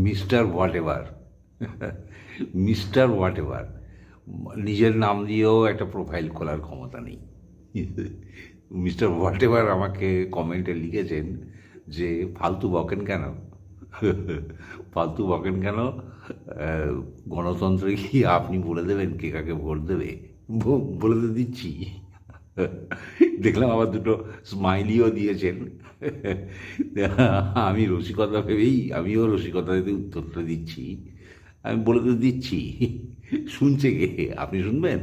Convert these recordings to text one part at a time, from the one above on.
Mister what ever, mister what ever, নিজের নাম দিয়েও একটা প্রোফাইল খোলার ক্ষমতা নেই। মিস্টার হোয়াট এভার আমাকে কমেন্টে লিখেছেন যে ফালতু বকেন কেন, ফালতু বকেন কেন, গণতন্ত্রে কি আপনি বলে দেবেন কে কাকে ভোট দেবে? বলে তো দিচ্ছি। দেখলাম আবার দুটো স্মাইলিও দিয়েছেন। আমি রসিকতা ভেবেই আমিও রসিকতাতে উত্তরটা দিচ্ছি। আমি বলে তো দিচ্ছি, শুনছে কে? আপনি শুনবেন?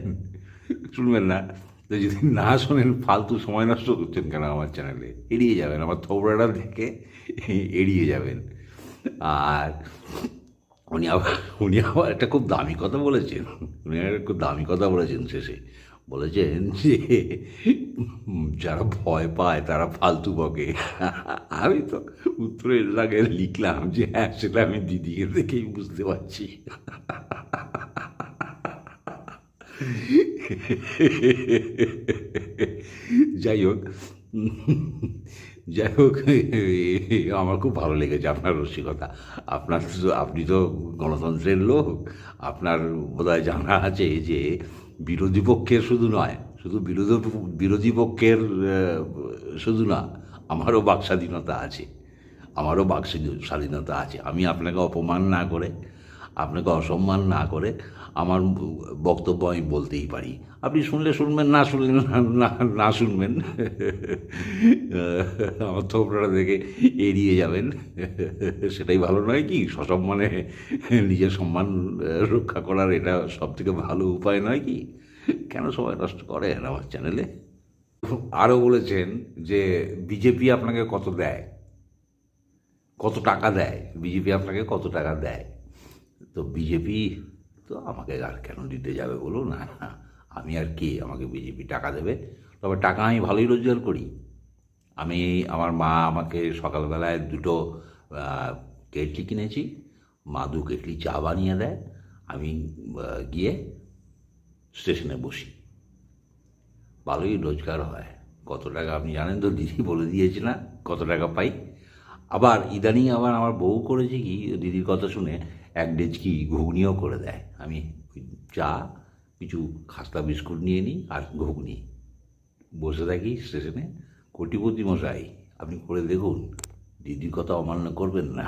শুনবেন না? তো যদি না শোনেন, ফালতু সময় নষ্ট করছেন কেন আমার চ্যানেলে? এড়িয়ে যাবেন, আমার থোবড়াটা দেখে এড়িয়ে যাবেন। আর উনি আবার উনি আবার একটা খুব দামি কথা বলেছেন। উনি একটা খুব দামি কথা বলেছেন শেষে। বলেছেন যে যারা ভয় পায় তারা ফালতু বকে। আমি তো উত্তরের লাগে লিখলাম যে হ্যাঁ, সেটা আমি দিদিকে দেখেই বুঝতে পারছি। যাই হোক, যাই হোক, আমার খুব ভালো লেগেছে আপনার রসিকতা। আপনি তো গণতন্ত্রের লোক। আপনার বোধহয় জানা আছে যে বিরোধী পক্ষের শুধু নয়, শুধু বিরোধী পক্ষের শুধু না, আমারও বাক স্বাধীনতা আছে। আমারও বাক স্বাধীনতা আছে। আমি আপনাকে অপমান না করে, আপনাকে অসম্মান না করে আমার বক্তব্য আমি বলতেই পারি। আপনি শুনলে শুনবেন, না শুনলে না শুনবেন। আমার থোবড়াটা দেখে এড়িয়ে যাবেন। সেটাই ভালো নয় কি? সসম্মানে নিজের সম্মান রক্ষা করার এটা সবথেকে ভালো উপায় নয় কি? কেন সময় নষ্ট করেন আমার চ্যানেলে? আরও বলেছেন যে বিজেপি আপনাকে কত দেয়, কত টাকা দেয়, বিজেপি আপনাকে কত টাকা দেয়। তো বিজেপি তো আমাকে আর কেন দিতে যাবে বলুন? আমি আর কি, আমাকে বিজেপি টাকা দেবে? তবে টাকা আমি ভালোই রোজগার করি। আমি, আমার মা আমাকে সকালবেলায় দুটো কেটলি কিনেছি, মা দু কেটলি চা বানিয়ে দেয়। আমি গিয়ে স্টেশনে বসি, ভালোই রোজগার হয়। কত টাকা আপনি জানেন তো? দিদি বলে দিয়েছে না কত টাকা পাই। আবার ইদানিং আবার আমার বউ করেছে কি, দিদির কথা শুনে এক ডেচকি ঘুগনিও করে দেয়। আমি ওই চা, কিছু খাস্তা বিস্কুট নিয়ে নিই আর ঘুগনি, বসে থাকি স্টেশনে। কোটিপতি মশাই, আপনি করে দেখুন, দিদির কথা অমান্য করবেন না।